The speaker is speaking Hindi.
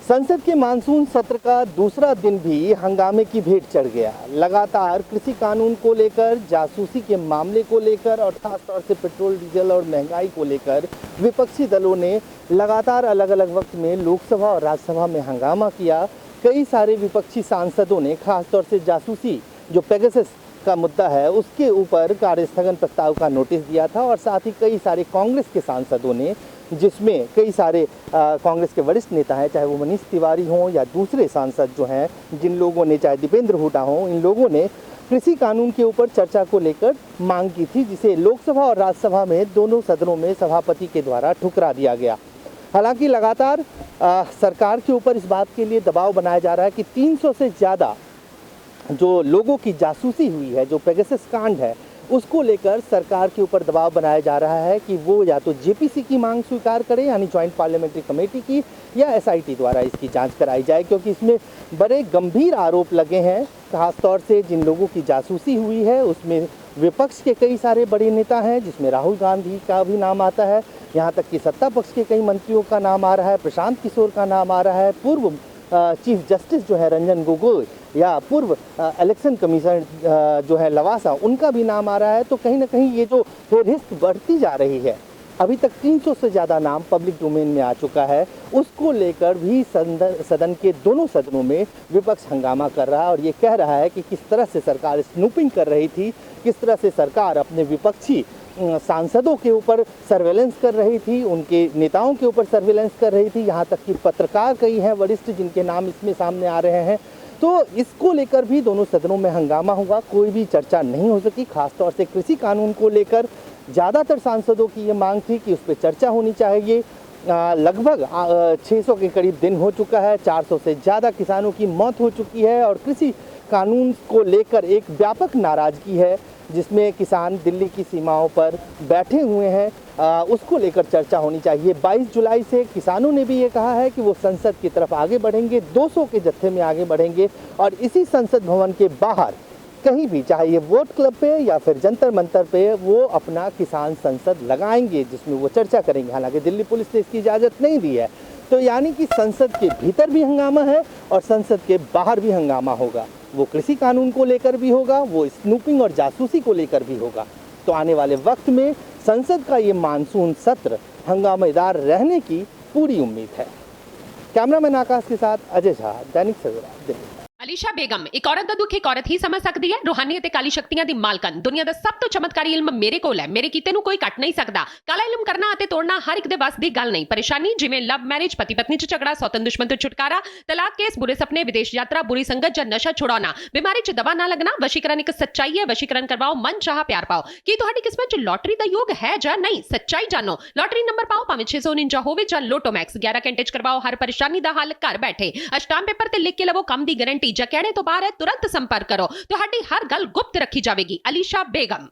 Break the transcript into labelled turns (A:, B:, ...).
A: संसद के मानसून सत्र का दूसरा दिन भी हंगामे की भेंट चढ़ गया। लगातार कृषि कानून को लेकर, जासूसी के मामले को लेकर और खासतौर से पेट्रोल डीजल और महंगाई को लेकर विपक्षी दलों ने लगातार अलग अलग वक्त में लोकसभा और राज्यसभा में हंगामा किया। कई सारे विपक्षी सांसदों ने खासतौर से जासूसी जो पेगासस का मुद्दा है उसके ऊपर कार्यस्थगन प्रस्ताव का नोटिस दिया था और साथ ही कई सारे कांग्रेस के सांसदों ने, जिसमें कई सारे कांग्रेस के वरिष्ठ नेता हैं, चाहे वो मनीष तिवारी हों या दूसरे सांसद जो हैं, जिन लोगों ने, चाहे दीपेंद्र हुड्डा हों, इन लोगों ने कृषि कानून के ऊपर चर्चा को लेकर मांग की थी, जिसे लोकसभा और राज्यसभा में दोनों सदनों में सभापति के द्वारा ठुकरा दिया गया। हालांकि लगातार सरकार के ऊपर इस बात के लिए दबाव बनाया जा रहा है कि 300 से ज़्यादा जो लोगों की जासूसी हुई है, जो पेगासस कांड है, उसको लेकर सरकार के ऊपर दबाव बनाया जा रहा है कि वो या तो जेपीसी की मांग स्वीकार करे, यानी ज्वाइंट पार्लियामेंट्री कमेटी की, या एसआईटी द्वारा इसकी जांच कराई जाए, क्योंकि इसमें बड़े गंभीर आरोप लगे हैं। खासतौर से जिन लोगों की जासूसी हुई है उसमें विपक्ष के कई सारे बड़े नेता हैं, जिसमें राहुल गांधी का भी नाम आता है, यहाँ तक कि सत्ता पक्ष के कई मंत्रियों का नाम आ रहा है, प्रशांत किशोर का नाम आ रहा है, पूर्व चीफ जस्टिस जो है रंजन गोगोई, या पूर्व इलेक्शन कमीशन जो है लवासा, उनका भी नाम आ रहा है। तो कहीं ना कहीं ये जो फेहरिस्त बढ़ती जा रही है, अभी तक 300 से ज़्यादा नाम पब्लिक डोमेन में आ चुका है, उसको लेकर भी सदन के दोनों सदनों में विपक्ष हंगामा कर रहा है और ये कह रहा है कि किस तरह से सरकार स्नूपिंग कर रही थी, किस तरह से सरकार अपने विपक्षी सांसदों के ऊपर सर्वेलेंस कर रही थी, उनके नेताओं के ऊपर सर्वेलेंस कर रही थी, यहाँ तक कि पत्रकार कई हैं वरिष्ठ जिनके नाम इसमें सामने आ रहे हैं। तो इसको लेकर भी दोनों सदनों में हंगामा हुआ, कोई भी चर्चा नहीं हो सकी। खासतौर से कृषि कानून को लेकर ज़्यादातर सांसदों की ये मांग थी कि उस पर चर्चा होनी चाहिए। लगभग 600 के करीब दिन हो चुका है, 400 से ज़्यादा किसानों की मौत हो चुकी है और कृषि कानून को लेकर एक व्यापक नाराज़गी है, जिसमें किसान दिल्ली की सीमाओं पर बैठे हुए हैं। उसको लेकर चर्चा होनी चाहिए। 22 जुलाई से किसानों ने भी ये कहा है कि वो संसद की तरफ आगे बढ़ेंगे, 200 के जत्थे में आगे बढ़ेंगे और इसी संसद भवन के बाहर कहीं भी, चाहे ये वोट क्लब पे या फिर जंतर मंतर पे, वो अपना किसान संसद लगाएंगे, जिसमें वो चर्चा करेंगे। हालांकि दिल्ली पुलिस ने इसकी इजाज़त नहीं दी है। तो यानी कि संसद के भीतर भी हंगामा है और संसद के बाहर भी हंगामा होगा। वो कृषि कानून को लेकर भी होगा, वो स्नूपिंग और जासूसी को लेकर भी होगा। तो आने वाले वक्त में संसद का ये मानसून सत्र हंगामेदार रहने की पूरी उम्मीद है। कैमरामैन आकाश के साथ अजय झा, दैनिक सवेरा, दिल्ली।
B: ਅਲੀਸ਼ਾ ਬੇਗਮ ਇੱਕ ਔਰਤ ਦਾ ਦੁੱਖ ਇੱਕ ਔਰਤ ਹੀ ਸਮਝ ਸਕਦੀ ਹੈ। ਰੂਹਾਨੀ ਅਤੇ ਕਾਲੀ ਸ਼ਕਤੀਆਂ ਦੀ ਮਾਲਕਨ, ਦੁਨੀਆ ਦਾ ਸਭ ਤੋਂ ਚਮਤਕਾਰੀ ਇਲਮ ਮੇਰੇ ਕੋਲ ਹੈ। ਮੇਰੇ ਕੀਤੇ ਨੂੰ ਕੋਈ ਕੱਟ ਨਹੀਂ ਸਕਦਾ। ਕਾਲਾ ਇਲਮ ਕਰਨਾ ਅਤੇ ਤੋੜਨਾ ਹਰ ਇੱਕ ਦੇ ਵੱਸ ਦੀ ਗੱਲ ਨਹੀਂ। ਪਰੇਸ਼ਾਨੀ ਜਿਵੇਂ ਲਵ ਮੈਰਿਜ, ਪਤੀ ਪਤਨੀ 'ਚ ਝਗੜਾ, ਸੌਤਨ ਦੁਸ਼ਮਣ ਤੋਂ ਛੁਟਕਾਰਾ, ਤਲਾਕ ਕੇਸ, ਬੁਰੇ ਸੁਪਨੇ, ਵਿਦੇਸ਼ ਯਾਤਰਾ, ਬੁਰੀ ਸੰਗਤ ਜਾਂ ਨਸ਼ਾ ਛੁਡਾਉਣਾ, ਬਿਮਾਰੀ 'ਚ ਦਵਾ ਨਾ ਲੱਗਣਾ। ਵਸ਼ੀਕਰਨ ਇੱਕ ਸੱਚਾਈ ਹੈ। ਵਸ਼ੀਕਰਨ ਕਰਵਾਓ, ਮਨ ਚਾਹਾ ਪਿਆਰ ਪਾਓ। ਕੀ ਤੁਹਾਡੀ ਕਿਸਮਤ 'ਚ ਲੋਟਰੀ ਦਾ ਯੋਗ ਹੈ ਜਾਂ ਨਹੀਂ? ਸੱਚਾਈ ਜਾਣੋ। ਲੋਟਰੀ ਨੰਬਰ ਪਾਓ, ਭਾਵੇਂ 649 ਹੋਵੇ ਜਾਂ ਲੋਟੋ ਮੈਕਸ। 11 ਘੰਟੇ 'ਚ ਕਰਵਾਓ ਹਰ ਪਰੇਸ਼ਾਨੀ ਦਾ ਹੱਲ ਘਰ ਬੈਠੇ। ਅਸ਼ਟਾਮ ਪੇਪਰ ਤੇ ਲਿਖ ਕੇ ਲਵੋ ਕੰਮ ਦੀ ਗਾਰੰਟੀ। ਜਾਂ ਕਹਿਣੇ ਤੋਂ ਬਾਹਰ ਹੈ, तुरंत संपर्क करो। ਤੁਹਾਡੀ ਹਰ ਗੱਲ ਗੁਪਤ ਰੱਖੀ ਜਾਵੇਗੀ। ਅਲੀਸ਼ਾ ਬੇਗਮ।